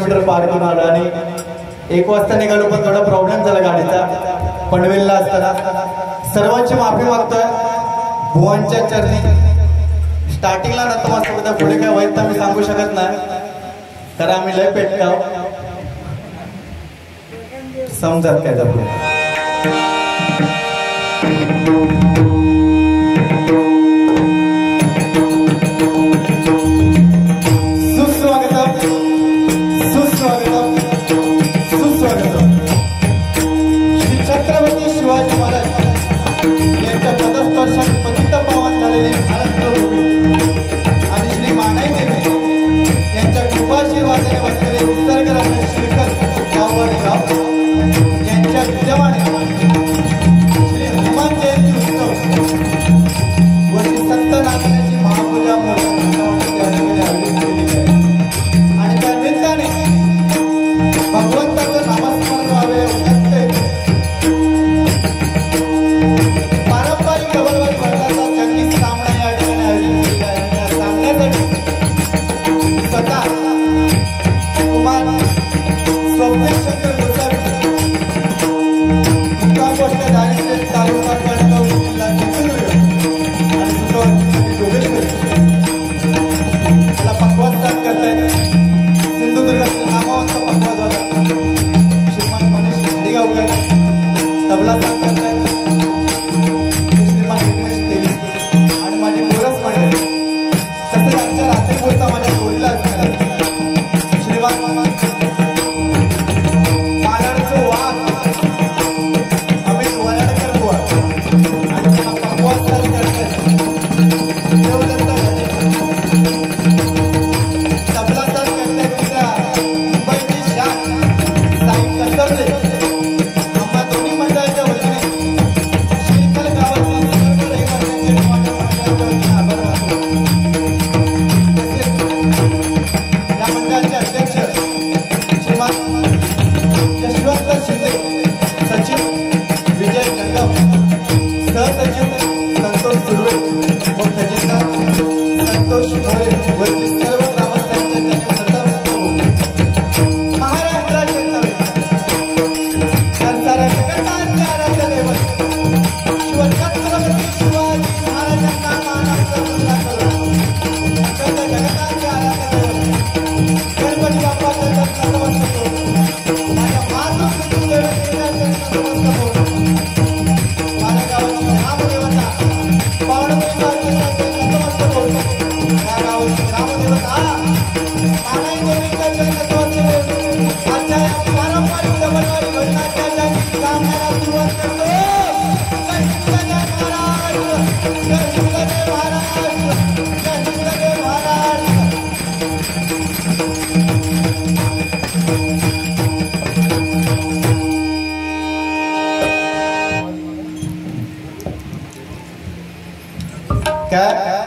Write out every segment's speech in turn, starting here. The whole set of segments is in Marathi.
किलोमीटर पार करून आलो आणि 1 वाजता निघालो, पण थोडा प्रॉब्लेम झाला गाडीचा पनवेलला असताना. सर्वांची माफी मागतोय भुवनच्या चरणी. स्टार्टिंगला नतमस्तक, पुढे काय होईल तर मी सांगू शकत नाही, कारण आम्ही लय पेटकाव समजत काय पुढे.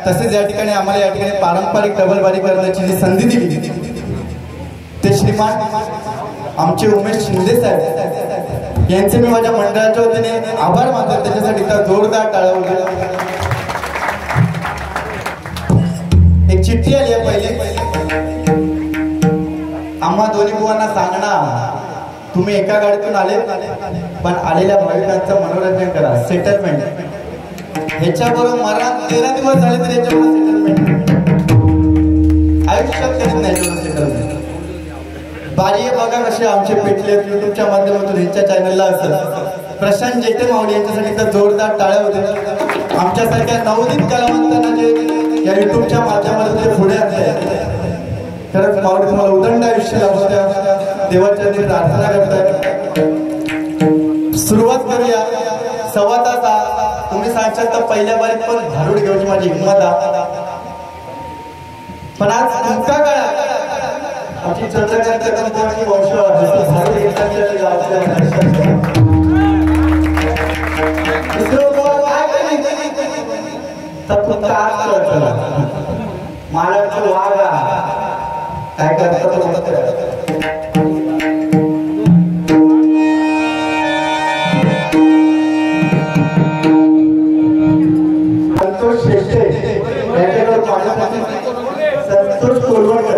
तसेच या ठिकाणी आम्हाला या ठिकाणी पारंपरिक डबलबारी करण्याची जी संधी दिली ते श्रीमान आमचे उमेश शिंदे साहेब यांचे मी माझ्या मंडळाच्या वतीने आभार मानतो. त्याच्यासाठी तर जोरदार टाळ्या वगैरे. एक चिठ्ठी आली आहे पहिले, आम्हा दोन्ही बुवांना सांगणार तुम्ही एका गाडीतून आले, पण आलेल्या भाविकांचं मनोरंजन करा. सेटलमेंट ह्याच्याबरोबर मला 13 दिवस झाले तरी याच्याबरोबर सेटलमेंट आयुष्यात करीत नाही. सेटलमेंट बारी बघा कसे आमचे पेटले युट्यूबच्या माध्यमातून ह्यांच्या चॅनलला असत. प्रशांत जेठे माऊली यांच्यासाठी तर जोरदार टाळ्या होते. आमच्यासारख्या नवोदित कलावंतांना जे या युट्यूबच्या माध्यमातून जे पुढे आणले, खरंच माऊली तुम्हाला उदंड आयुष्य लाभू द्या. देवाच्या प्रार्थना करताय. सुरुवात करूया. 1.25 तास तुम्ही सांगशाल तर पहिल्या बारीत पण धारूड घेऊन माझी हिंमत आहे, पण आज तुमचा काळ आमची चंद्रकांत कंपनी वंश महाराष्ट्र वागा काय करतात. संतोष कोलवडकर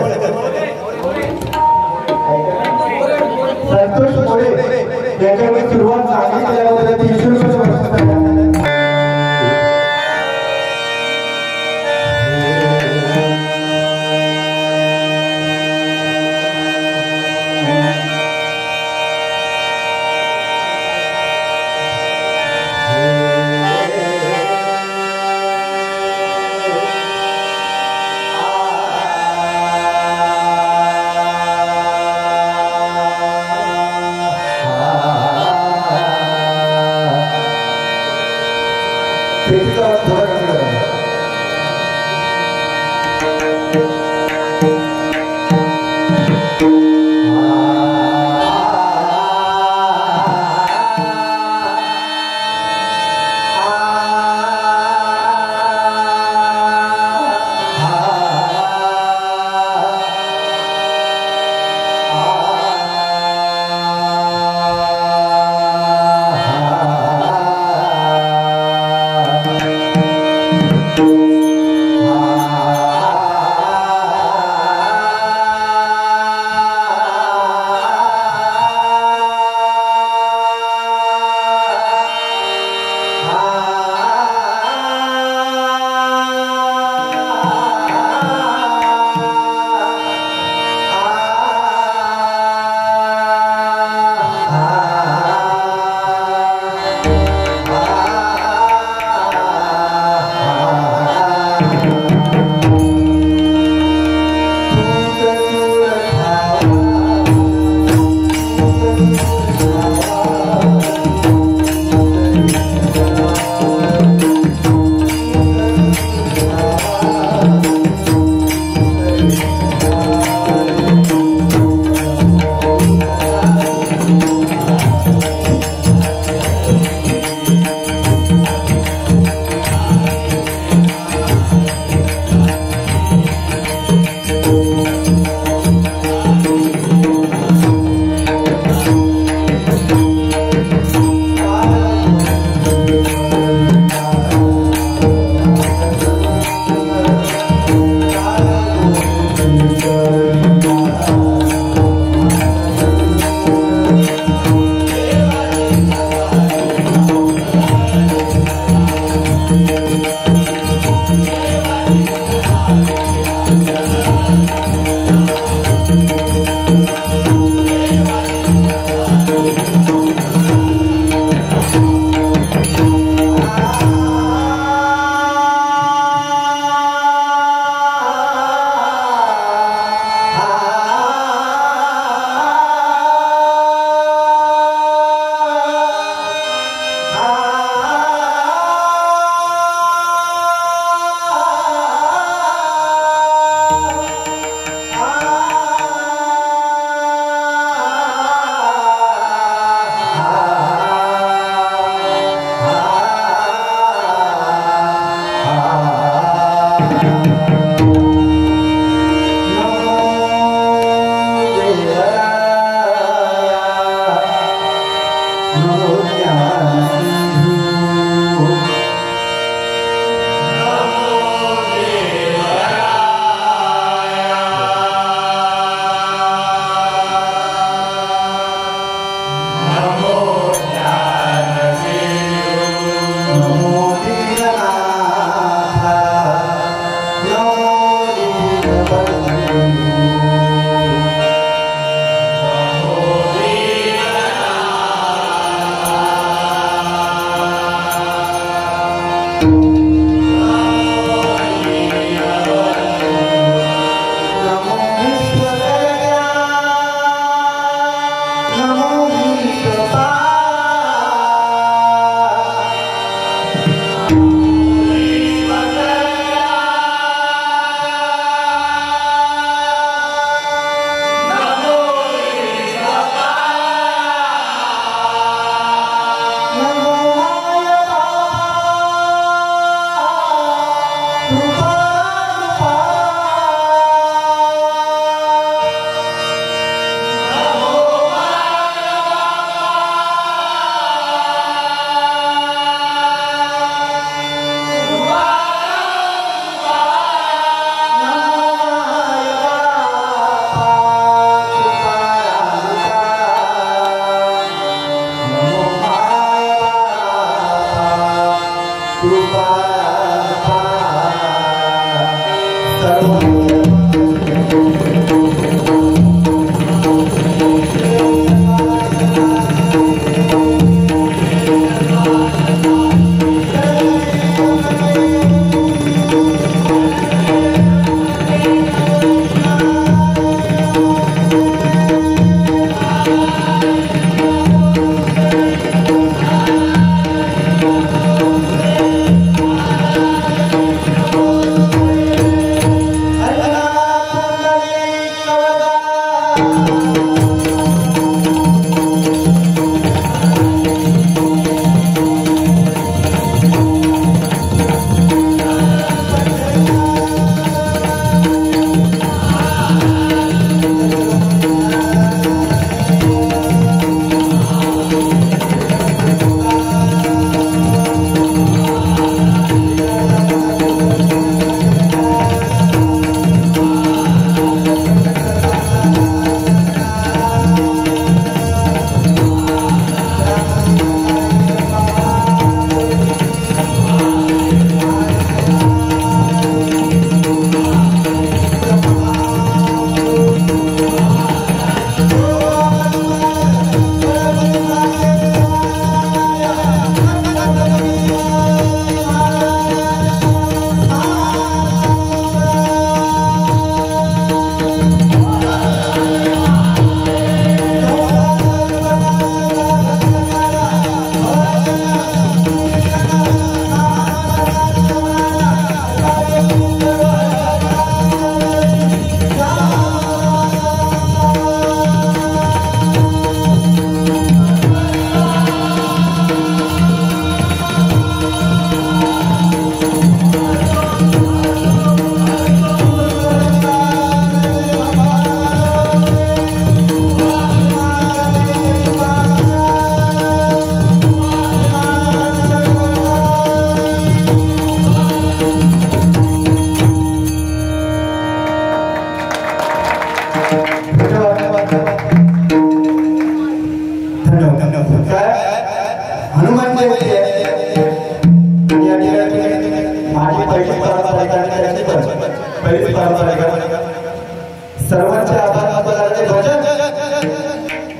सर्वांचे आभार आपल्याला भजन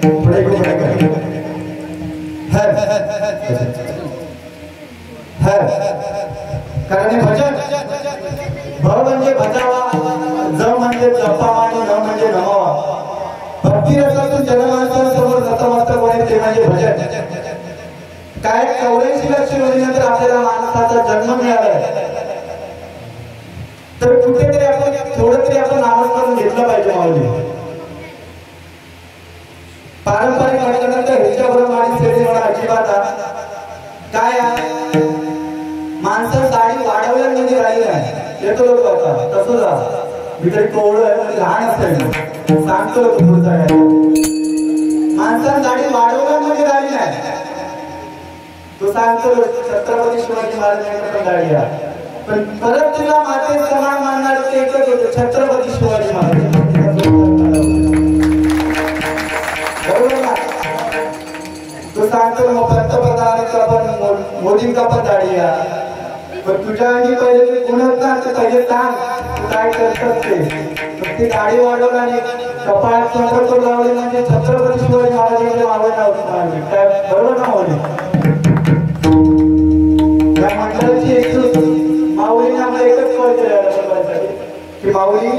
पुढे पुढे कारण भजन भ म्हणजे भजावा, ज म्हणजे जपावा आणि न म्हणजे नमावा. भक्ती रसातून जनमानसासमोर नतमस्तक होणे ते म्हणजे भजन. काय 84 लक्ष वर्षानंतर आपल्याला माणसाचा जन्म मिळाला तर कुठेतरी आपण थोडं तरी आपण नामस्मरण घेतलं पाहिजे. माऊली पारंपरिक म्हटल्यानंतर ह्याच्याबरोबर माझी श्रेणी मला अजिबात काय माणसं साडी वाढवल्यामध्ये राहिली नाही. येतो लोक आता तसंच मी तरी कोवळं आहे म्हणजे लहान असेल सांगतो लोक पुढचा काय माणसानं साडी वाढवल्यामध्ये राहिली नाही. तो सांगतो छत्रपती शिवाजी महाराजांकडे पण गाडी आहे, पण परत तुला माते समान मानणार ते एकच होतं, छत्रपती शिवाजी महाराज. बरोबर ना? तो सांगतो मग पंतप्रधानांचा पण मोदींचा पण गाडी आहे, पण तुझ्या आणि पहिले गुणच ना, पहिले सांग तू काय करतस ते गाडी वाढवून आणि कपाळात चंद्रपूर लावले म्हणजे छत्रपती शिवाजी महाराजांचे नाव नव्हतं काय. बरोबर ना माऊली? या मंडळाची एक माऊलीने आम्हाला एकच कॉल केला की माऊली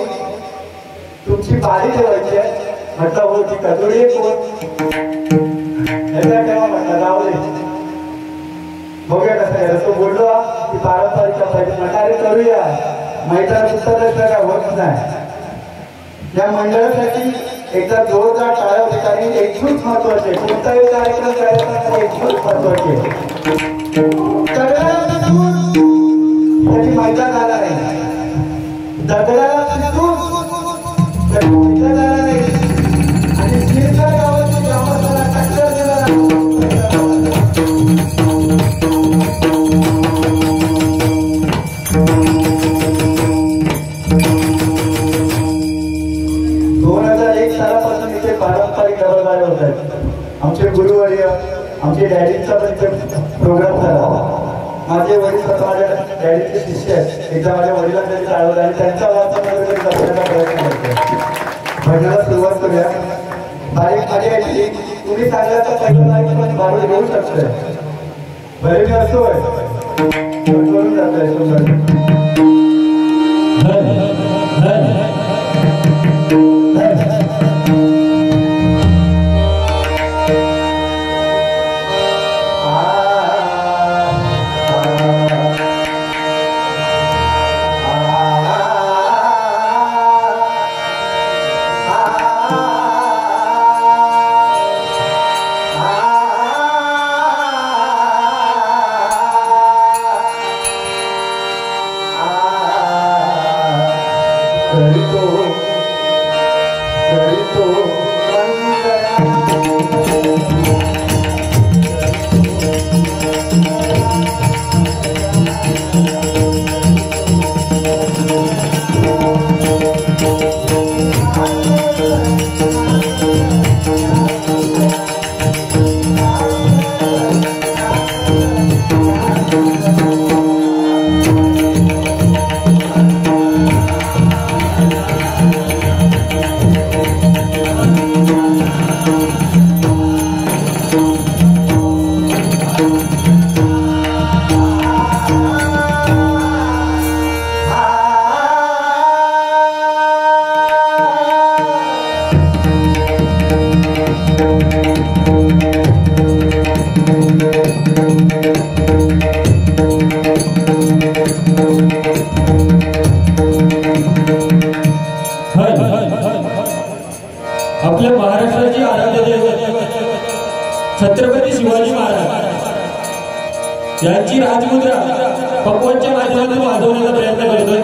तुमची बारी ठेवायची आहे. म्हटलं हो ठीक आहे, थोडी एक ठेवा म्हटलं गावले बघूया कसं आहे. तो बोललो की पारंपरिक म्हणारे करूया, मैदान उत्तर काय होत नाही. या मंडळासाठी एकदा जोरदार टाळ्या होते, कारण एकजूट महत्वाचे, कोणताही कार्यक्रम करायचा एकजूट महत्वाची. त्याची मैदान आला नाही, दगडाला मैदान आला नाही आणि शिरकर गावाची ग्रामस्थांना टक्कर दिला. पारंपरिक डबलगाड्या होत आहेत. आमचे गुरुवर्य आमचे डॅडींचा पण प्रोग्राम झाला. माझे वडील स्वतः माझ्या डॅडीचे शिष्य आहेत. एकदा माझ्या वडिलांनी चालवलं आणि त्यांचा वारसा जपण्याचा प्रयत्न करतो. भजनाला सुरुवात करूया. बारीक माझी ऐकली तुम्ही सांगल्याचा पहिला पण बाबा घेऊ शकतोय. बरे मी असतोय करून जातोय सुंदर. आपल्या महाराष्ट्राची आराध्य दैवत छत्रपती शिवाजी महाराज यांची राजमुद्रा पक्वांच्या माध्यमातून वाजवण्याचा प्रयत्न करतोय.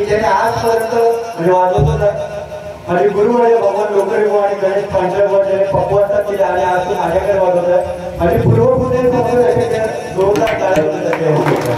ज्याने आजपर्यंत म्हणजे वाजवतो माझे गुरु म्हणजे भगवान लोकरी आणि गणेश पांढरे ज्याने पक्वाचा केले आणि आज तू माझ्याकडे वाजवत आणि पूर्वपुढे जोरदार टाळ्या होत्या.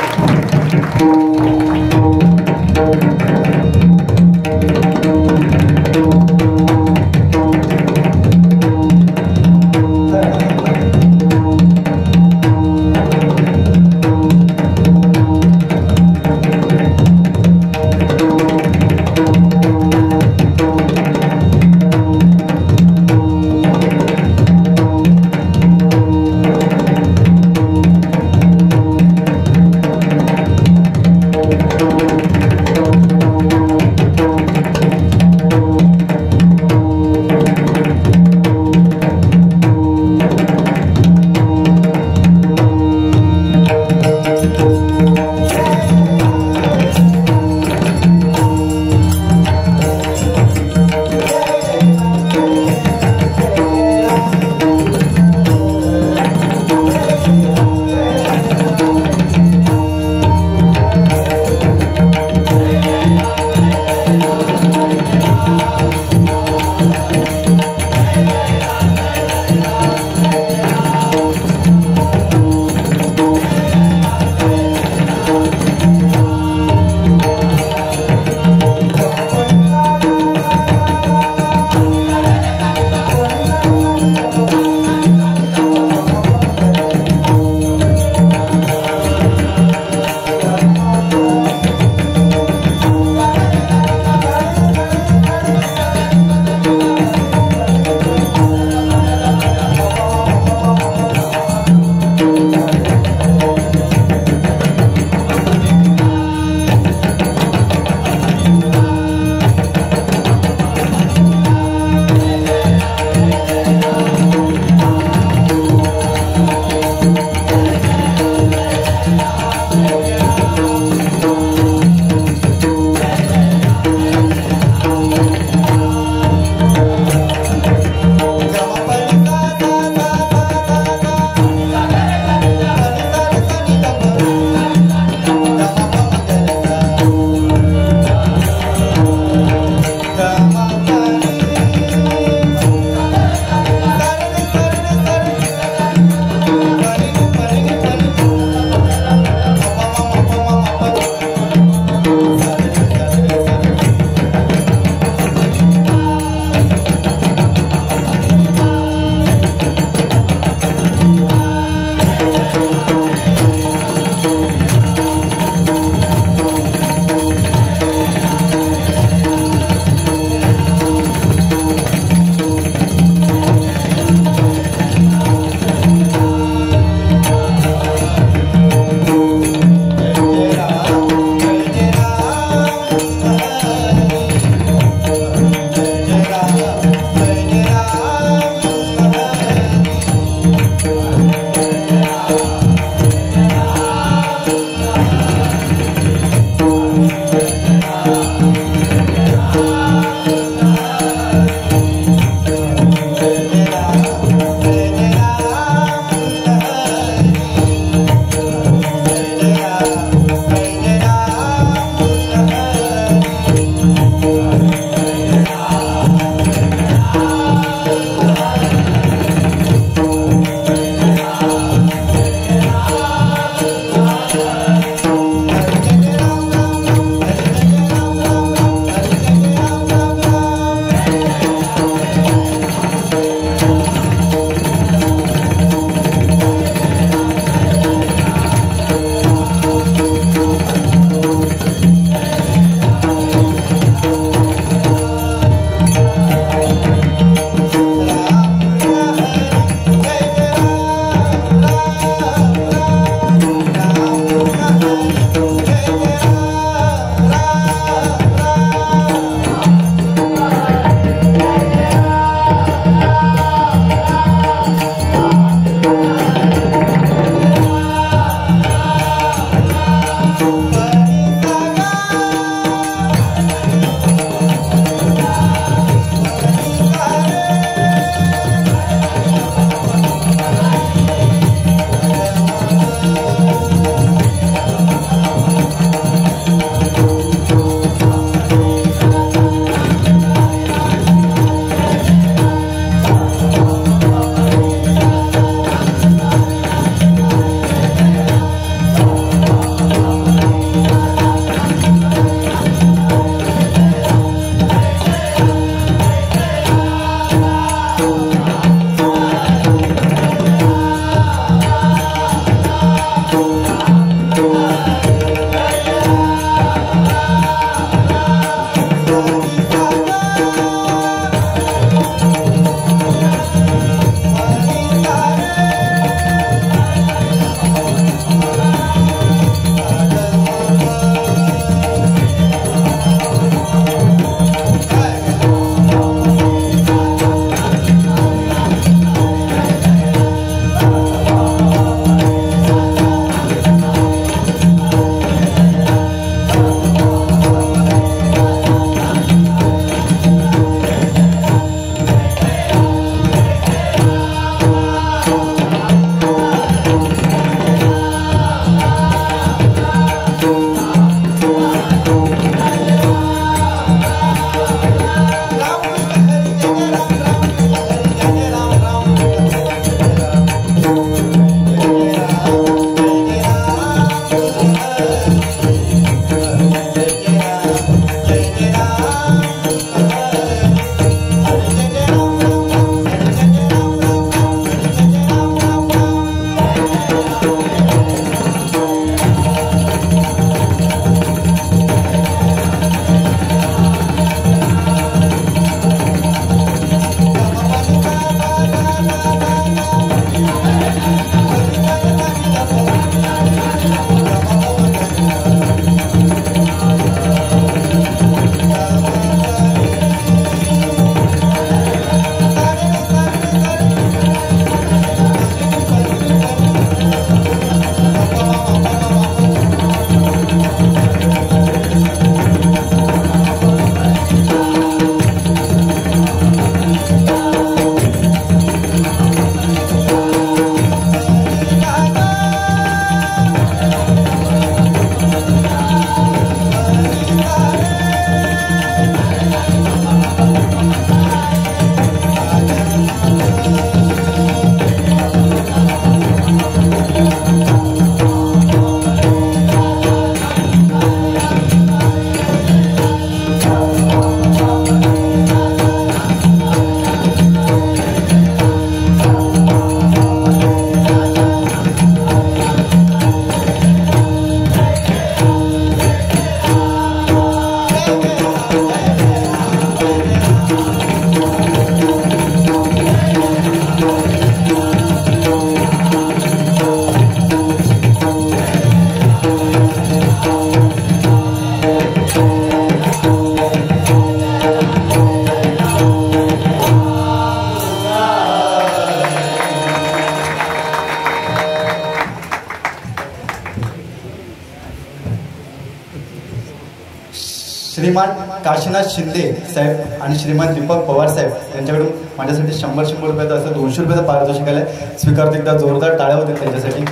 श्रीमान काशीनाथ शिंदे साहेब आणि श्रीमान दीपक पवार साहेब यांच्याकडून माझ्यासाठी 100 रुपयाचं असं 200 रुपयाचं पारितोषिक आलंय. स्वीकारतो. एकदा जोरदार टाळ्या होते त्यांच्यासाठी.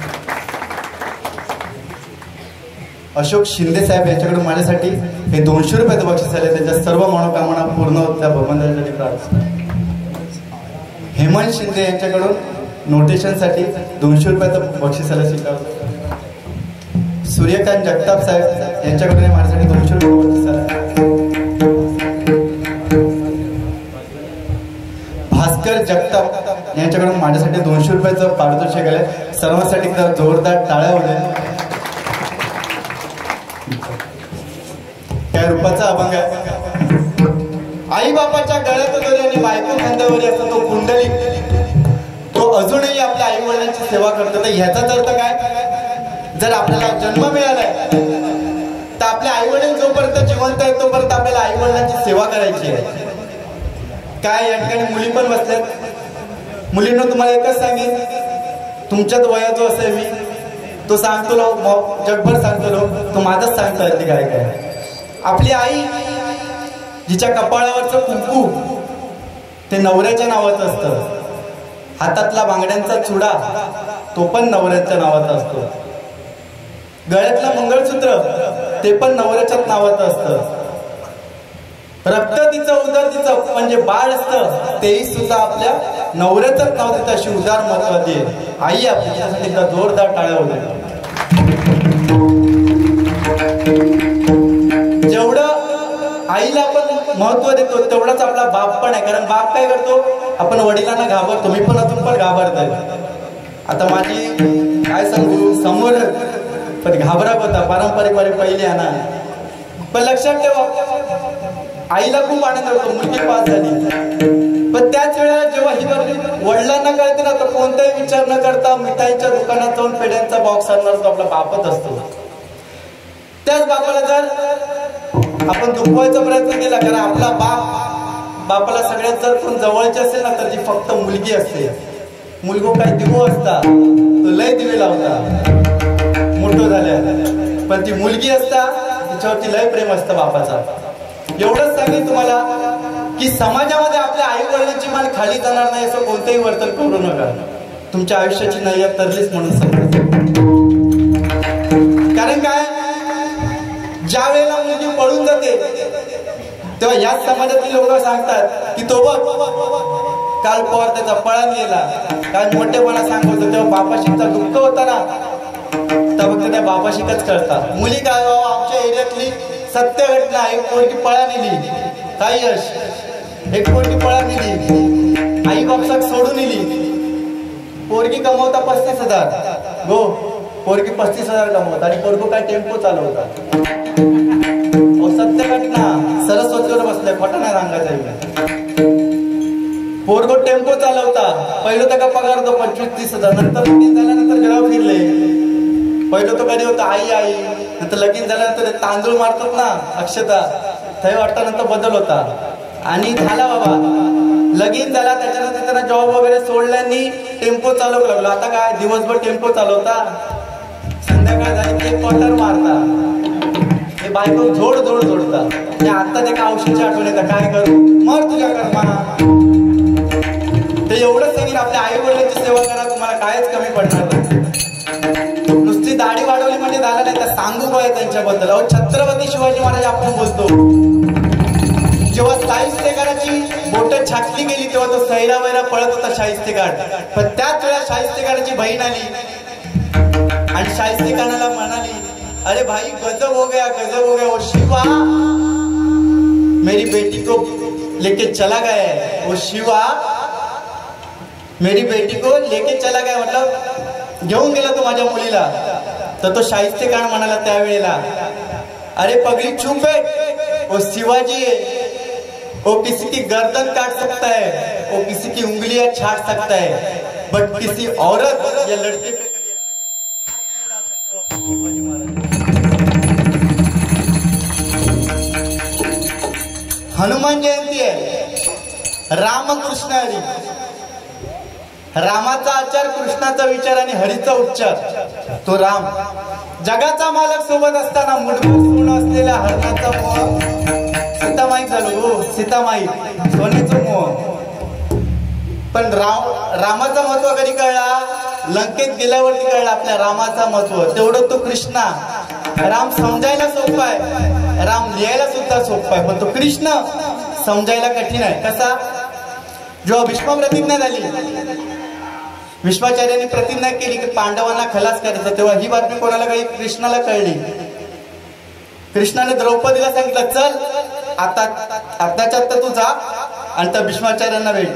अशोक शिंदे साहेब यांच्याकडून माझ्यासाठी हे 200 रुपयाचं बक्षीस आले. त्यांच्या सर्व मनोकामना पूर्ण होत त्या भगवंतांसाठी प्रार्थना. हेमंत शिंदे यांच्याकडून नोटेशनसाठी 200 रुपयाचं बक्षीस आलं. स्वीकारतो. सूर्यकांत जगताप साहेब यांच्याकडून माझ्यासाठी 200 रुपये बक्षीस आलं. भास्कर जगताप यांच्याकडून माझ्यासाठी 200 रुपयाचं पारितोषिक आलंय. सर्वांसाठी एकदा जोरदार टाळ्या होत्या. त्या रूपाचा अभंग आहे. आई बापाच्या गळ्यात दोरी आणि बायको खांद्यावरी असतो तो कुंडली, तो अजूनही आपल्या आई वडिलांची सेवा करतो. तर ह्याचाच अर्थ काय? जर आपल्याला जन्म मिळालाय तर आपले आई वडील जोपर्यंत जिवंत आहेत तोपर्यंत आपल्याला आई वडिलांची सेवा करायची आहे. काय या ठिकाणी मुली पण बसल्यात. मुलींना तुम्हाला एकच सांगेन, तुमच्यात वयात जो असेल मी तो सांगतो लोक, जगभर सांगतो लोक, तो माझाच सांगता येते काय काय. आपली आई जिच्या कपाळावरचं कुंकू ते नवऱ्याच्या नावाचं असतं. हातातला बांगड्यांचा चुडा तो पण नवऱ्याच्या नावाचा असतो. गळ्यातलं मंगळसूत्र ते पण नवऱ्याच्याच नावाचं असतं. रक्त तिचं उदर तिचं म्हणजे बाळ असतं तेही सुद्धा आपल्या नवऱ्याचंच नाव देतं. अशी उदार महत्वाची आहे आई आपली. त्यासाठी एकदा जोरदार टाळ्या होत्या. जेवढं आईला आपण महत्व देतो तेवढाच आपला बाप पण आहे. कारण बाप काय करतो, आपण वडिलांना घाबरतो. मी पण अजून पण घाबरतोय. आता माझी काय सांगू, समोर पण घाबरात होता पारंपरिक वाली पहिली आणा. पण लक्षात ठेवा, आईला खूप आनंद होतो मुलगी पास झाली. पण त्याच वेळेला जेव्हा ही वडिलांना कळते ना, तर कोणताही विचार न करता मिठाईच्या दुकानात जाऊन पेढ्यांचा बॉक्स आणणार तो आपला बापच असतो. त्याच बापाला जर आपण दुखवायचा प्रयत्न केला, कारण आपला बापाला सगळ्यात जर कोण जवळचे असेल ना तर ती फक्त मुलगी असते. मुलगो काय दिवो असता, तो लय दिवे लावता मोठं झाल्या. पण ती मुलगी असता तिच्यावरती लय प्रेम असतं बापाचा. एवढंच सांगेन तुम्हाला की समाजामध्ये आपल्या आई वडिलांची मान खाली जाणार नाही असं कोणतंही वर्तन करू नका. तुमच्या आयुष्याची नैया तरलीच म्हणून समजा. कारण काय, ज्या वेळेला मुलगी पळून जाते तेव्हा याच समाजातील लोक सांगतात की तो बघ काल पोर त्याचा पळून गेला. काल मोठेपणा सांगत तेव्हा बापाशीचा दुःख होता ना, तर फक्त त्या बापाशीच कळतात. मुली काय, आमच्या एरियातली सत्य घटना, एक पोरगी पळा नेली. काय यश, एक पोरगी पळा नेली, आई बापसाक सोडून नेली. पोरगी कमवता 35,000. गो पोरगी 35,000 कमवत आणि पोरगो काय टेम्पो चालवता. सत्य घटना, सरस्वतीवर बसलाय, खोटा नाही सांगायचा. पोरगो टेम्पो चालवता, पहिलं त्याचा पगार होतो 25-30,000. नंतर लगीन झाल्यानंतर घरावर फिरले. पहिलं तो कधी होता आई आई, नंतर लगीन झाल्यानंतर तांदूळ मारतात ना अक्षता, ते वाटता नंतर बदल होता. आणि झाला बाबा लगीन झाला, त्याच्यानंतर त्यांना जॉब वगैरे सोडल्यानी टेम्पो चालवू लागलो. आता काय दिवसभर टेम्पो चालवता, संध्याकाळ झाली ते क्वार्टर मारता, ते बायको जोडता. आता ते का औषधाची आठवण येतात, काय करू मर तुझ्या कर्मा. ते एवढंच सांगेन, आपल्या आई वडिलांची सेवा करा, तुम्हाला कायच कमी पडणार नाही. नुसती दाढी वाढवली म्हणजे झालं नाही, तर सांगू काय त्यांच्याबद्दल. अहो छत्रपती शिवाजी महाराज आपण बोलतो, जेव्हा शाहिस्तेखानाची बोटं छाटली गेली तेव्हा तो सैरा वैरा पळत होता शाहिस्तेखान. पण त्याच वेळा शाहिस्तेखानाची बहीण आली आणि शाहिस्तेखानाला म्हणाली, अरे भाई गजब हो गया, वो शिवा मेरी बेटी को लेके चला गया है. वो शिवा मेरी बेटी को लेके चला गया, मतलब घेऊन गेला तो माझ्या मुलीला. तर तो शाहिस्तेखान म्हणाला त्यावेळेला, अरे पगली चुप है, वो शिवाजी है, वो किसी की गर्दन काट सकता है, वो किसी की उंगलियां छाट सकता है, बट किसी औरत या लड़के पे हनुमान जयंती आहे. रामकृष्ण हरी, रामाचा आचार, कृष्णाचा विचार आणि हरीचा उच्चार. तो राम जगाचा मालक सोबत असताना मुडगूस गुण असलेल्या हरणाचा मोह सीतामाई झालो हो सीतामाई सोन्याचं मोह. पण रामाचा महत्व कधी कळला? लंकेत गेल्यावरती कळला आपल्या रामाचा महत्व. तेवढं तो कृष्णा. राम समजायला सोपा आहे, राम लिहायला सुद्धा सोपा आहे, पण तो कृष्ण समजायला कठीण आहे. कसा? जेव्हा भीष्म प्रतिज्ञा झाली, भीष्माचार्यांनी प्रतिज्ञा केली की पांडवांना खलास करायचं, तेव्हा ही बातमी कोणाला कळली? कृष्णाला कळली. कृष्णाने द्रौपदीला सांगितलं चल आताच्या आता तू जा आणि त्या भीष्माचार्यांना भेट.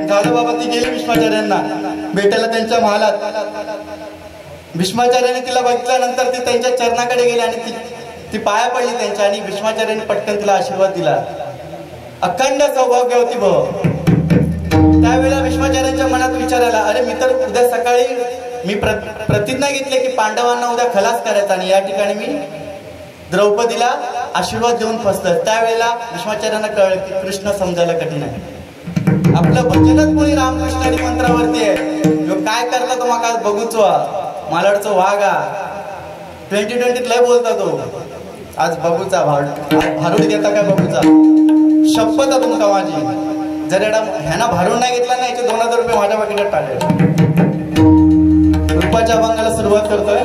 झालं बाबा, ती गेली भीष्माचार्यांना भेटायला त्यांच्या महालात. भीष्माचार्याने तिला बघितल्यानंतर ती त्यांच्या चरणाकडे गेली आणि ती पाया पडली त्यांच्या आणि भीष्माचार्यांनी पटकन तिला आशीर्वाद दिला. अखंड सौभाग्य होती भाऊ. त्यावेळेला भीष्माचार्यांच्या मनात विचार आला, अरे मी तर उद्या सकाळी मी प्रतिज्ञा घेतली की पांडवांना उद्या खलास करायचा आणि या ठिकाणी मी द्रौपदीला आशीर्वाद देऊन फसलं. त्यावेळेला भीष्माचार्यांना कळलं की कृष्ण समजायला कठीण आहे. आपलं भजनच मुळी रामकृष्णारी मंत्रावरती आहे. काय करता तो माका बघूचो मालाडचो वाघा 2020 लय बोलता तो. आज बघूचा भारूड देता काय बघूचा शपथ आहे तुमका माझी. जर ह्याना भारून नाही घेतला नाही 2000 रुपये माझ्या पाकिटात टाकले. रुपाच्या अभंगाला सुरुवात करतोय.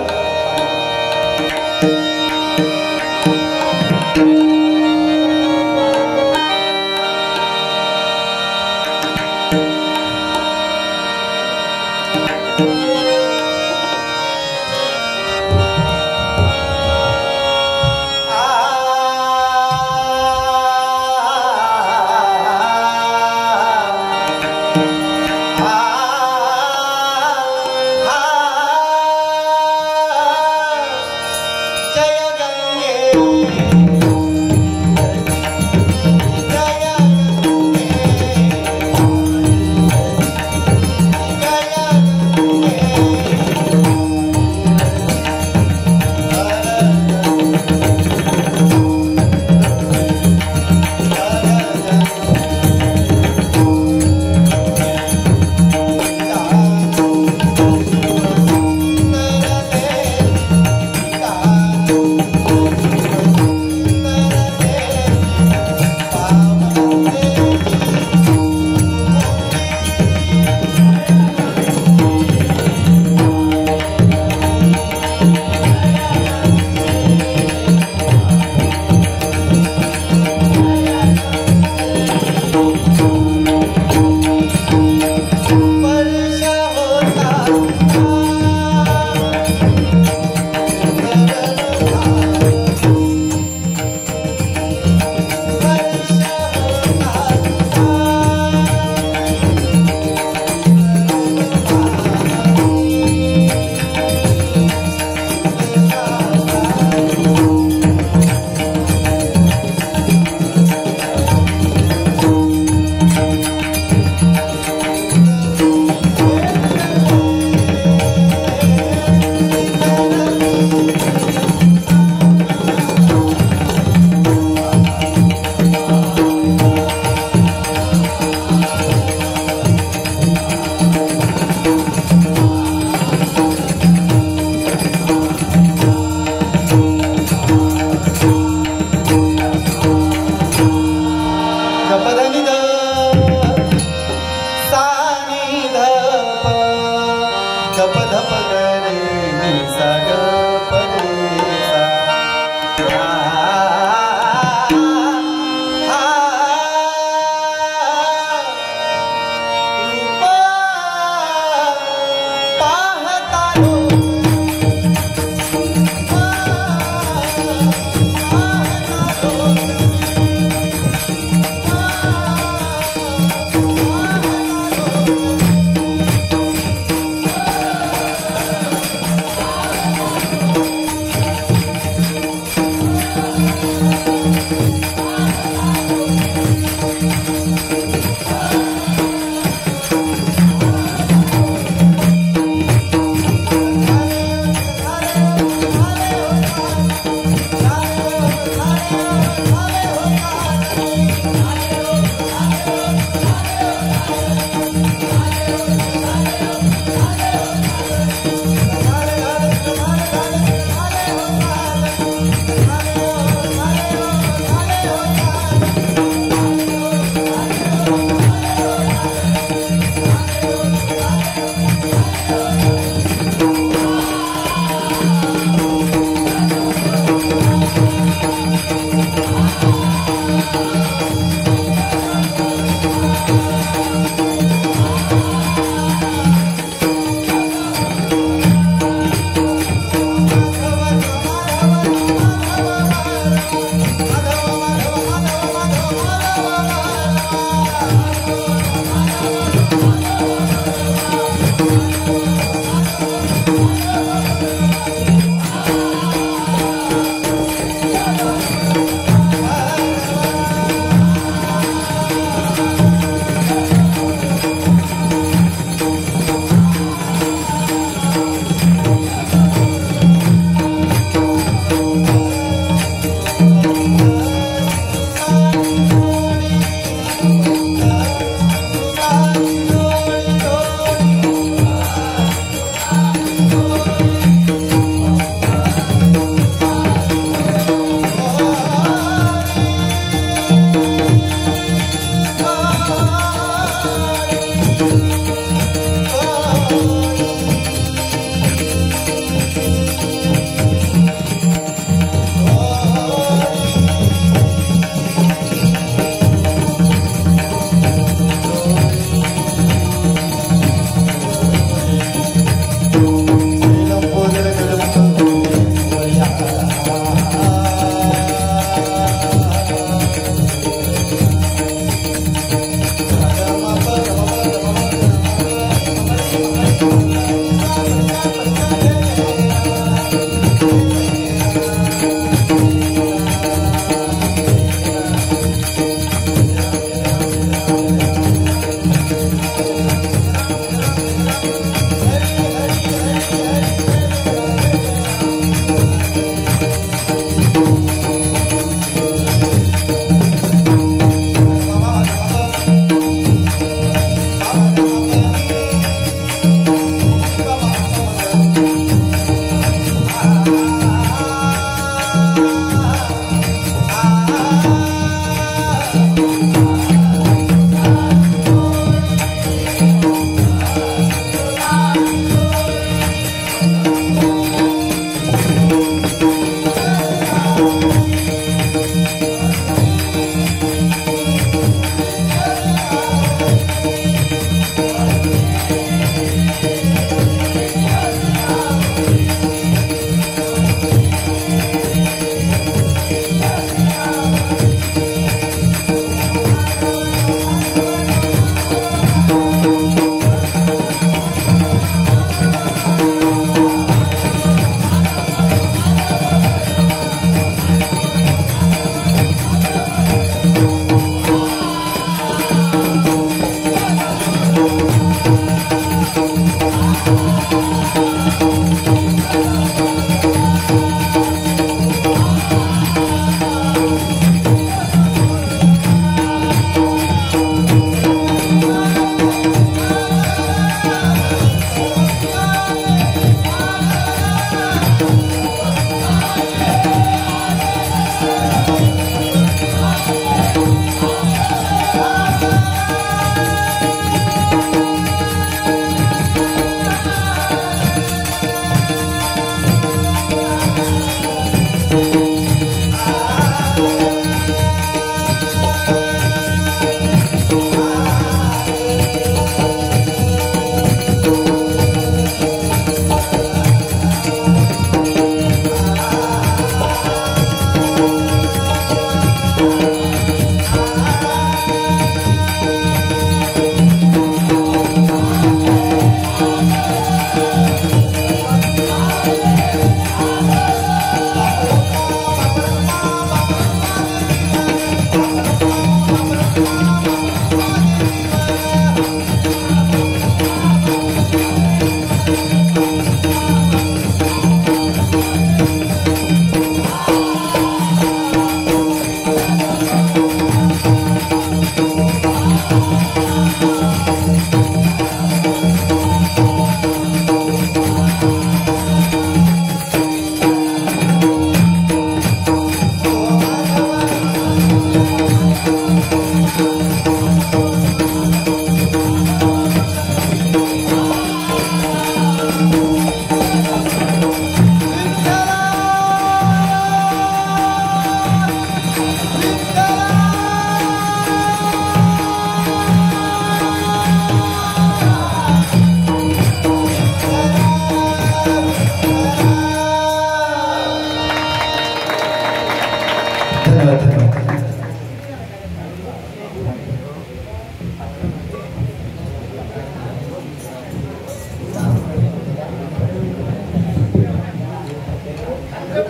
सुभाष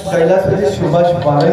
कैलासवासी सुभाष बारे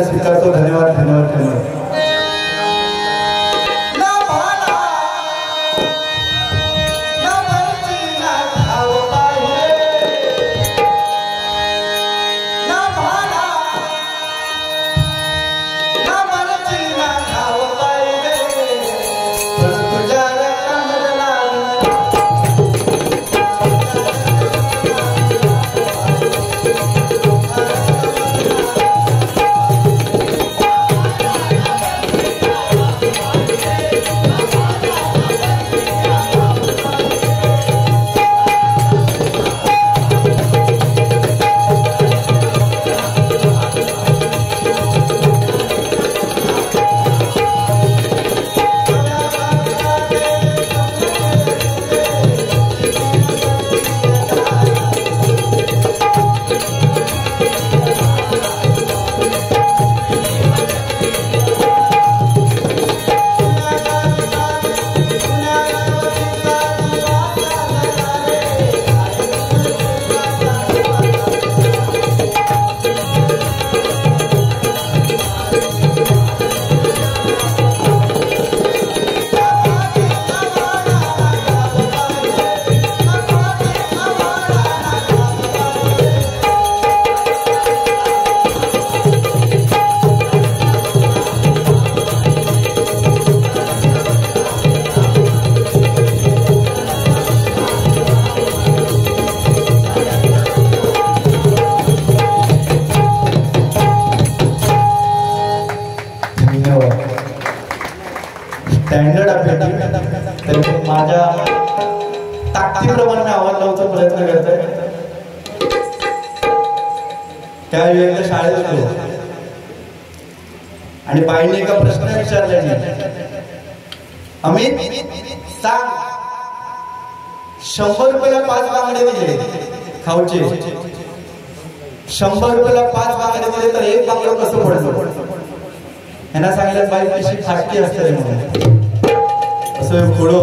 स्वीकारतो. धन्यवाद धन्यवाद धन्यवाद. तरी माझ्या ताकदीप्रमाणे मी आवाज लावचा प्रयत्न करतोय. त्यावेळी एकदा शाळेत होतो आणि बाईने एका प्रश्न विचारला, अमित सांग 100 रुपयाला 5 बांगडे दिले खाऊचे, 100 रुपयाला 5 बांगडे दिले तर एक बांगडं कसं पडलं? यांना सांगितलं बाई कशी फाटकी असते म्हणून. असं पुढं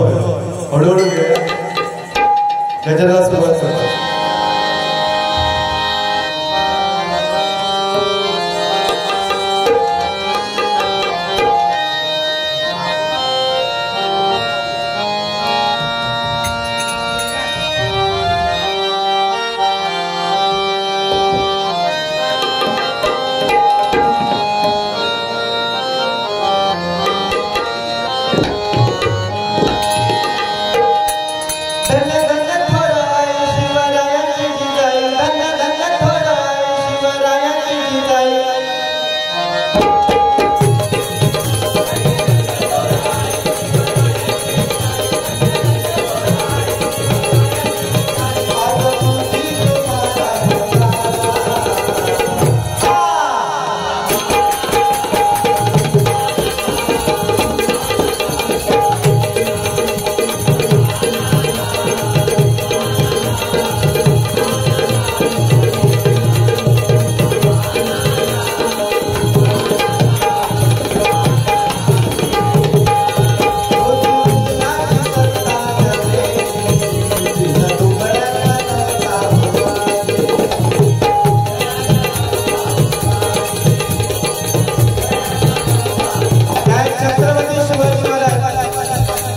हळूहळू गजराला सुरुवात करतो.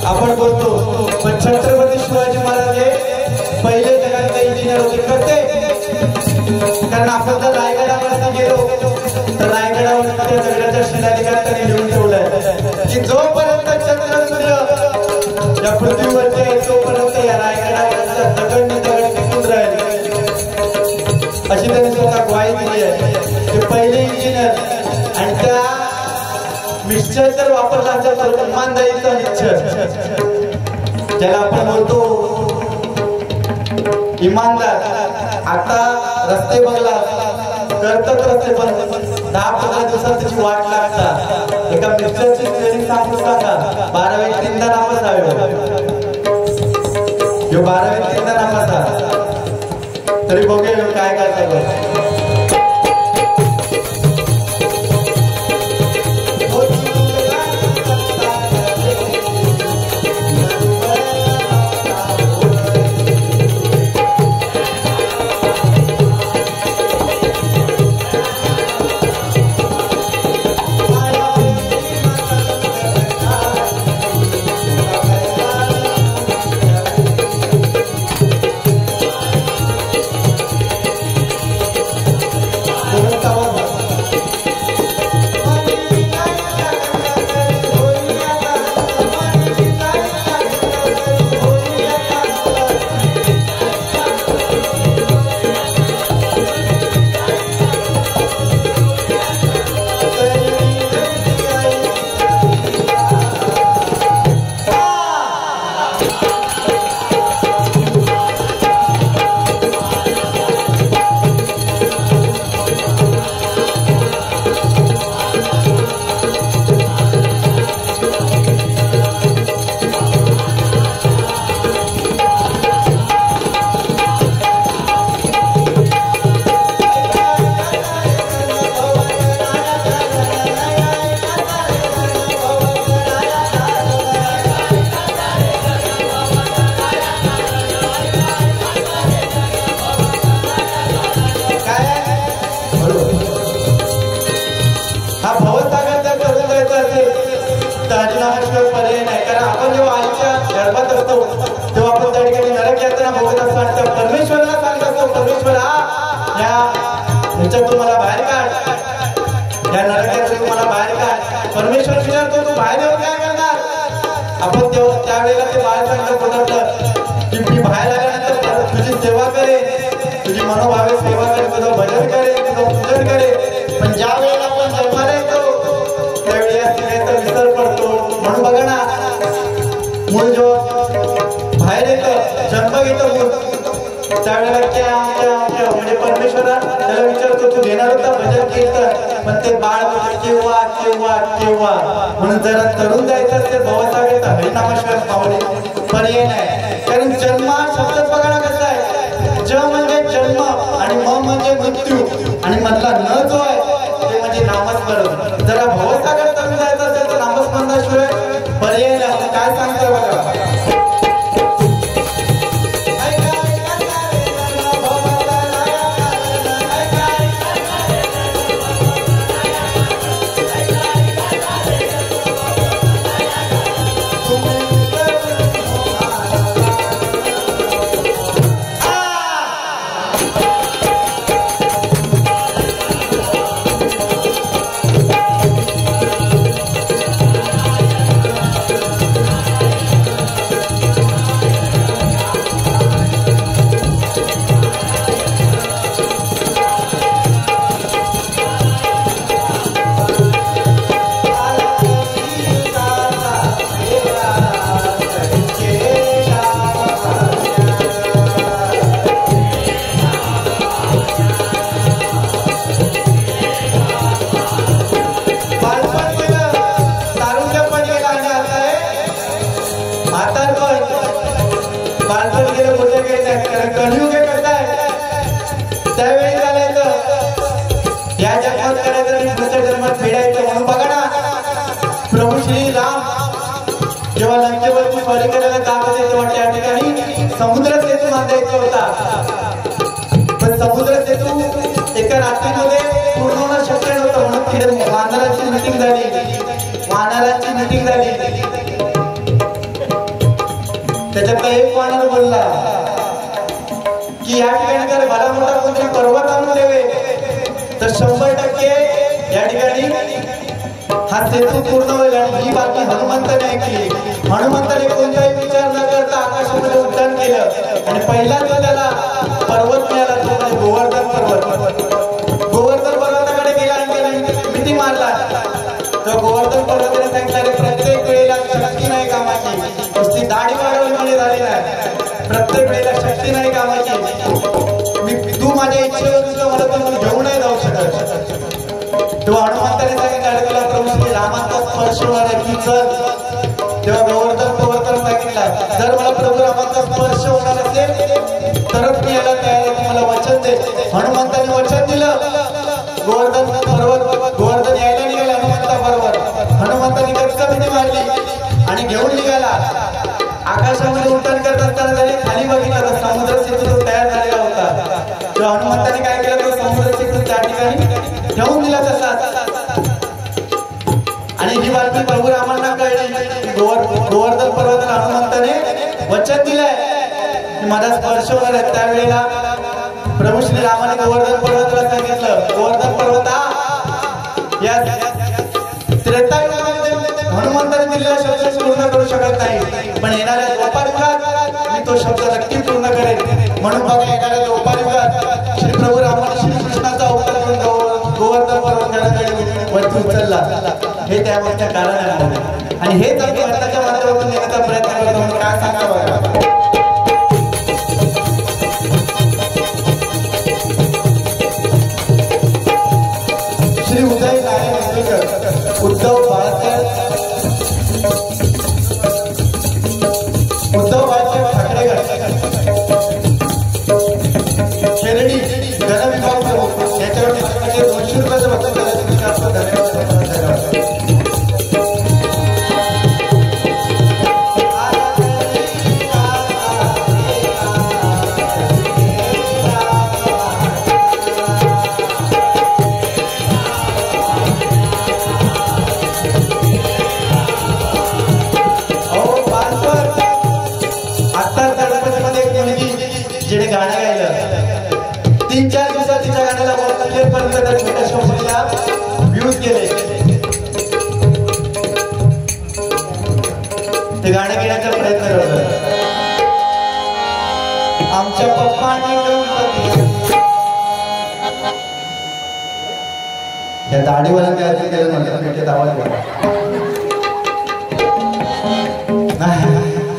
आपण बोलतो पण छत्रपती शिवाजी महाराज हे पहिले जगातले इंजिनियर होते. करते कारण आपण जर रायगडावर गेलो तर रायगडावर त्या दगडाच्या शिलालेखात त्यांनी लिहून ठेवलंय की जोपर्यंत चंद्र सूर्य या पृथ्वीवरचे आहे तोपर्यंत या रायगडावरचा दगड टिकून राहील, अशी त्यांनी स्वतः ग्वाही दिली आहे. ते पहिले इंजिनियर आणि त्या निश्चय जर वापरला असेल तर इमानदारीचा निश्चय, ज्याला आपण बोलतो इमानदार. आता रस्ते बघला करतात रस्ते पण 10-15 दिवसात त्याची वाट लागतात. एका मिक्सरची ट्रेनिंग सांगू सांगा 12 तीनदा नापास आहे, 12 तीनदा नापास आहे. तरी बघूया काय करतात. तुम्हाला बाहेर काढ, या नरकातून तुम्हाला बाहेर काढ. परमेश्वर विचारतो तू बाहेर येऊन काय करणार? आपण त्यावेळेला ते बाहेर सांगत होतं की मी बाहेर आल्यानंतर तुझी सेवा करे, तुझी मनोभावे सेवा करे, तुझं भजन करे, तुझं पूजन करे. पण ज्या वेळेला आपण जन्माला येतो त्यावेळी या स्त्रीचा विसर पडतो. म्हणून बघा ना, मूळ जेव्हा बाहेर येतं जन्म घेतं मूल त्यावेळेला म्हणजे परमेश्वरा त्याला विचारतो तू घेणार होता भजन कीर्तन पण ते बाळ केव्हा केव्हा केव्हा म्हणून जरा तरुण जायचं असते भवसागरचा हरिनामेश्वर पावले पर्याय नाही कारण जन्म शब्दच बघा कसा आहे ज म्हणजे जन्म आणि म म्हणजे मृत्यू आणि मधला न जो आहे ते म्हणजे नामस्मरण जरा भवसागर तरुण जायचं असेल तर नामस्मरणाशिवाय पर्याय नाही काय सांगतोय बघा जेव्हा लंकेवरती स्वारी करायला जात होते तेव्हा त्या ठिकाणी समुद्र सेतू बांधायचा होता पण समुद्र सेतू एका रात्रीमध्ये पूर्ण होणं शक्य नव्हतं म्हणून तिथे वानरांची मीटिंग झाली त्याच्यातला एक वानर बोलला की या ठिकाणी जर भला मोठा कोणतरी पर्वत आणून देवे तर 100% या ठिकाणी हा सेतू पूर्ण होईल आणि ही बातमी हनुमंताने ऐकली हनुमंताने कोणताही विचार न करता आकाशामध्ये उड्डाण केलं आणि पहिला जो त्याला पर्वत मिळाला तो म्हणजे गोवर्धन पर्वताकडे गेला आणि त्याने मिठी मारला तर गोवर्धन पर्वताने सांगितलं प्रत्येक वेळेला शक्ती नाही कामाची नुसती दाढी वाढवली झाली नाही प्रत्येक वेळेला शक्ती नाही कामाची तू माझ्या इच्छेवर मला तर घेऊन नाही जाऊ शकत तेव्हा हनुमंताने सांगितलं तुला प्रभू श्री रामाचा स्पर्श होणार आहे की चल तेव्हा गोवर्धन सांगितला जर मला प्रभू रामाचा स्पर्श होणार असेल तरच मी याला तयार आहे मला वचन दे हनुमंताने वचन दिलं गोवर्धन यायला निघाला हनुमंताबरोबर हनुमंताने गच्च मिठी मारली आणि घेऊन निघाला आकाशामध्ये उड्डाण करत असताना त्याने खाली बघितलं तर समुद्र सेतू तयार झालेला होता तेव्हा हनुमंताने काय केलं तर समुद्र सेतू त्या ठिकाणी ठेवून दिला तसाच आणि ही बातमी प्रभू रामांना कळली गोवर्धन पर्वताला हनुमंताने वचन दिलंय माझा स्पर्श होणार आहे त्यावेळेला प्रभू श्री रामाने गोवर्धन पर्वताला सांगितलं गोवर्धन पर्वता या त्रेतायुगामध्ये हनुमंताने दिलेला शब्द पूर्ण करू शकत नाही पण येणाऱ्या द्वापारयुगात मी तो शब्द नक्की पूर्ण करेन म्हणून बघा येणाऱ्या द्वापारयुगात श्री प्रभू रामाने श्रीकृष्णाचा अवतार करून गोवर्धन पर्वताकडे वरती उचलला हे त्यामागच्या कारण आहे आणि हेच आम्ही भारताच्या माध्यमातून देण्याचा प्रयत्न करतो काय सांगा बघा श्री उदय नारायण उद्धव बाळासाहेब ठाकरेकर शेरडी गणविभाग प्रमुख याच्यावर 200 रुपयाचं बक्षीस जिने गाणं गायलं 3-4 दिवसात तिच्या गाण्याला पर्यंत त्या छोट्या शोभेला व्ह्यूज गेले ते गाणं घेण्याचा प्रयत्न करतो आमच्या पप्पांनी या दाढीवाला काय केलं म्हणतात भेटत आवाज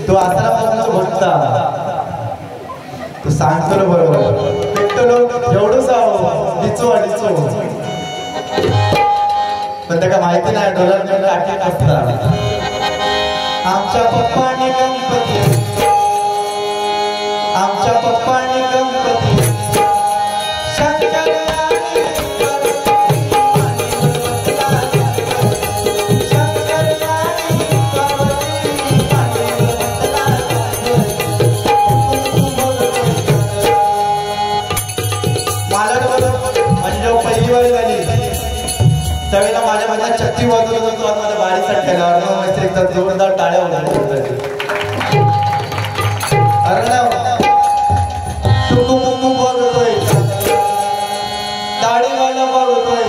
तो आसारापासून भटता तू सांगतो ना बरोबर भेटलो एवढंच लिचो लिचो पण त्याला माहिती नाही डोलर काठी असतात आमच्या पप्पाने गणपती आमच्या पप्पाने गणपती शंकर त्यावेळेला माझ्या चक्की वाजवत होतो आज माझ्या बारीचा ठेल्यावर एकदा जोरदार टाळ्या होत्या टुकू मुकू बोलतोय टाळीवाला बोलतोय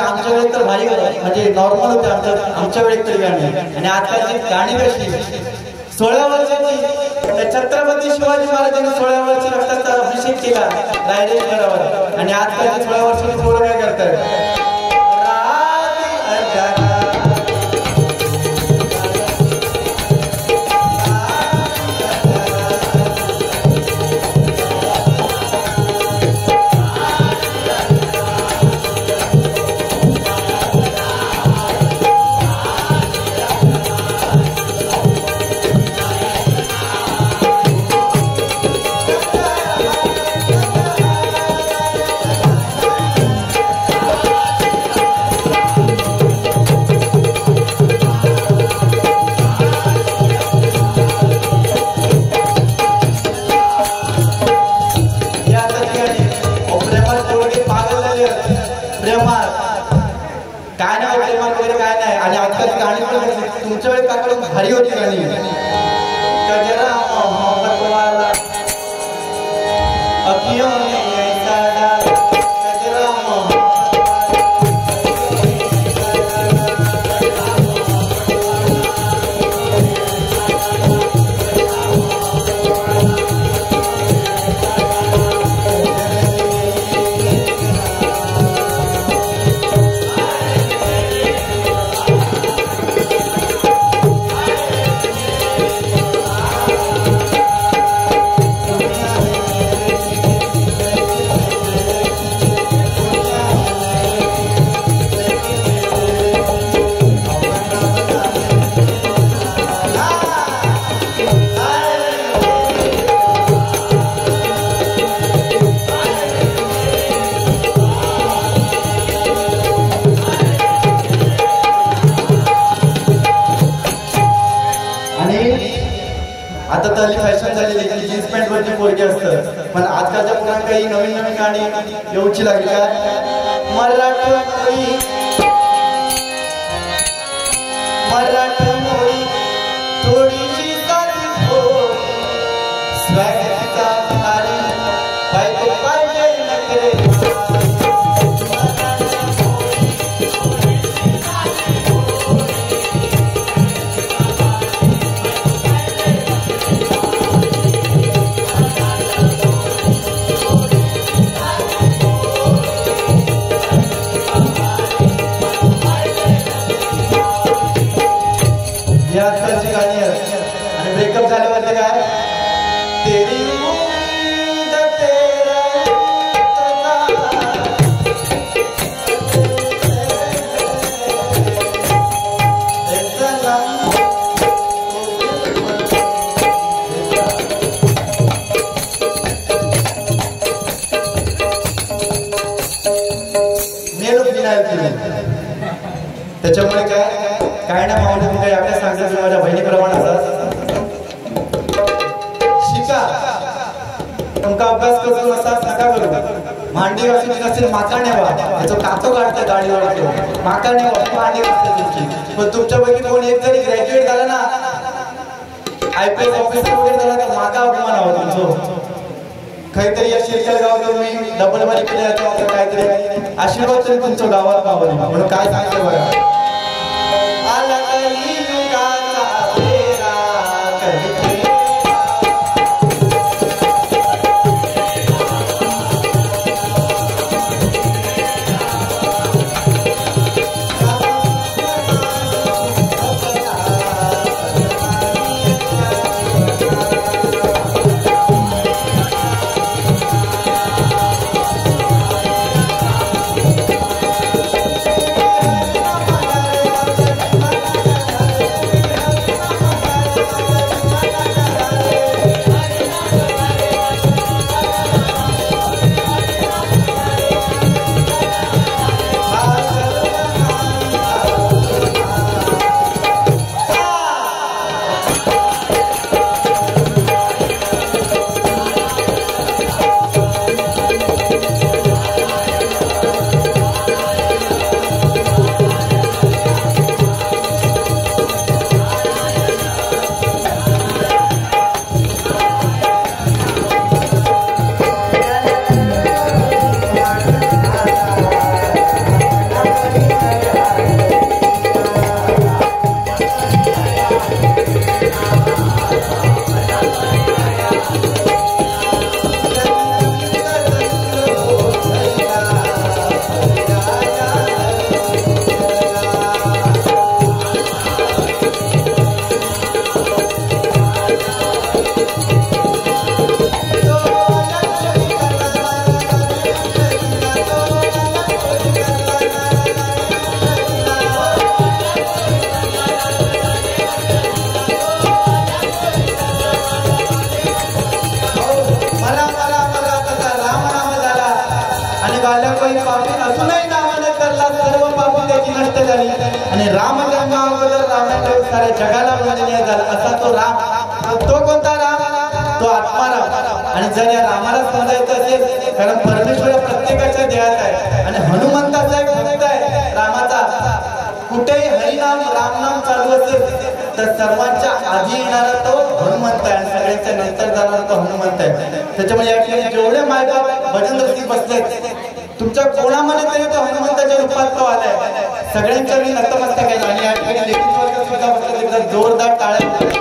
आमच्या वेळेत तर भारी म्हणजे नॉर्मल होते आमच्या वेळेत तरी गाणी आणि आजकालची गाणी कशी 16 वर्षाची छत्रपती शिवाजी महाराजांनी 16 वर्षी रक्ताचा अभिषेक केला रायगडावर आणि आजकालची 16 वर्षाची पोरं काय करतात काय नाही प्रेमात वगैरे काय नाही आणि आजकालची गाणी पण तुमच्या वेळेस काकडून भारी होती गाणी गजरा मोहब्बत वाला अखियों में ऐसा डाला गजरा मोहब्बत आता तर हल्ली फॅशन झालेली की जीन्स पॅन्ट वरती पोरगी असतं, पण आजकालच्या मुलांना काही नवीन नवीन गाणी येऊची लागली काय मराठी मराठी थोडीशी साधी स्वॅगचा आणि बायको पाहिजे नखरे आजकालची गाणी आहेत आणि ब्रेकअप झाल्यावरती काय तेरी उम्मीद तेरा त्याच्यामुळे काय ना मावली तुम्ही काही आपल्या सांगता तुम्ही माझ्या बहिणीप्रमाणे शिका तुमका अभ्यास करून असा नका करू मांडी वाचूची नसेल माका नेवा याचा कातो काढतं गाडी वाढतो माका नेवा मांडी वाचते तुमची पण तुमच्यापैकी कोण एक जरी ग्रॅज्युएट झाला ना IPS ऑफिसर वगैरे झाला तर माका अभिमान हवा तुमचं काहीतरी या शिरकल गावात तुम्ही डबल बारी केले जातो काहीतरी आशीर्वाद तरी तुमच्या गावात पावले म्हणून काय सांगते बघा आणि राम जन्माअगोदर रामाने साऱ्या जगाला वंदनीय झाला असा तो राम तो कोणता राम तो आत्माराम आणि जर या रामाला समजायचं असेल कारण परमेश्वर प्रत्येकाच्या देहात आहे आणि हनुमंताचा एक भक्त आहे रामाचा कुठेही हरिनाम रामनाम चालू असेल तर सर्वांच्या आधी येणारा तो हनुमंत आहे आणि सगळ्यांच्या नंतर जाणारा तो हनुमंत आहे त्याच्यामुळे या ठिकाणी जेवढे मायबाप भजन रसिक बसलेत तुमच्या कोणामध्ये तरी तो हनुमंताच्या रूपात तो आलाय सगळ्यांच्या मी नतमस्तक आहे आणि या ठिकाणी लेखी वर्ग सुद्धा बसले जोरदार टाळ्या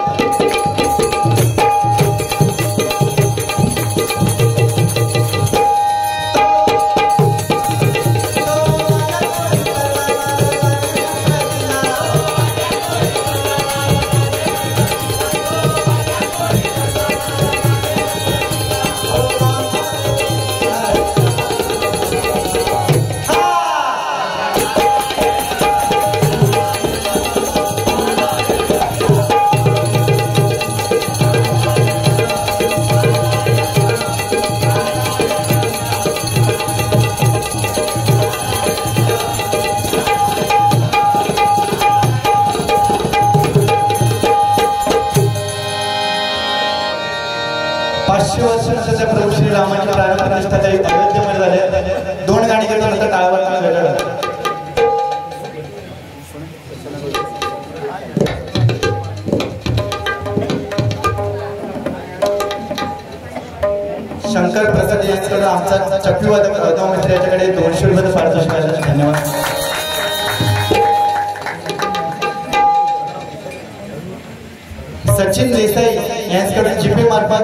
500 वर्षानंतर प्रभू श्री रामाची प्राण प्रतिष्ठा काही अयोध्येमध्ये झाले. 2 गाणी केल्यानंतर टाळावर टाळ वेगळा. शंकर प्रसाद यांच्याकडे आमचा चक्रीवादक गौतम मित्र याच्याकडे 200 रुपये पारितोषिक आहे. धन्यवाद. सचिन देसाई यांच्याकडे जीपे मार्फत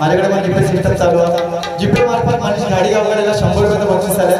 माझ्याकडे पण जीपे सिस्टम चालू आहे. जीपे मार्फत मनीष गाडीगावकडेला 100 रुपये बक्षीस आले.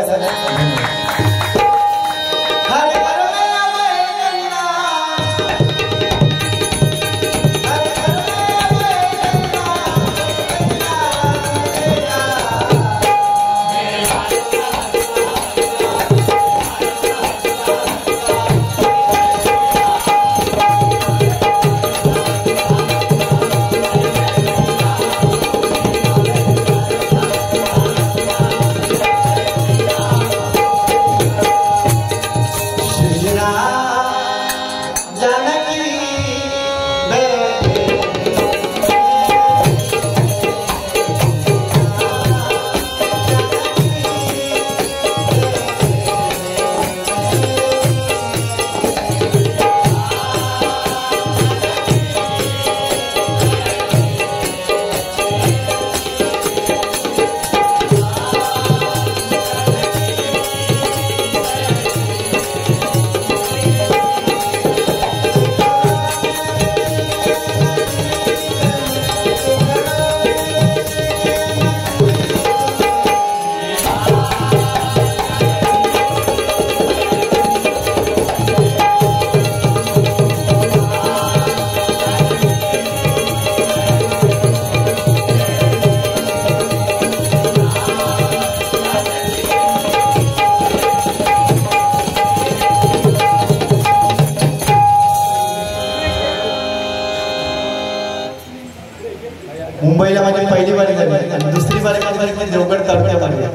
मुंबईला माझी पहिली वारी झाली आणि दुसरी वारी माझी झाली देवगड तालुक्यामध्ये.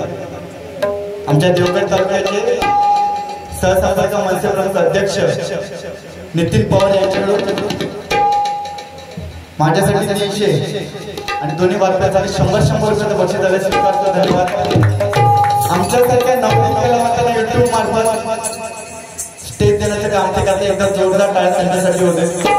आमच्या देवगड तालुक्याचे सहसंपर्क मनसे प्रमुख अध्यक्ष नितीन पवार यांच्याकडून माझ्यासाठी 300 आणि दोन्ही वारकऱ्यांसाठी 100 रुपयाचं बक्षीस झाले. स्वीकारतो. धन्यवाद. आमच्यासारख्या नवनिर्मितीला मात्र युट्यूब मार्फत स्टेज देण्याचे काम ते करते. एकदा जोरदार टाळ्या त्यांच्यासाठी होते.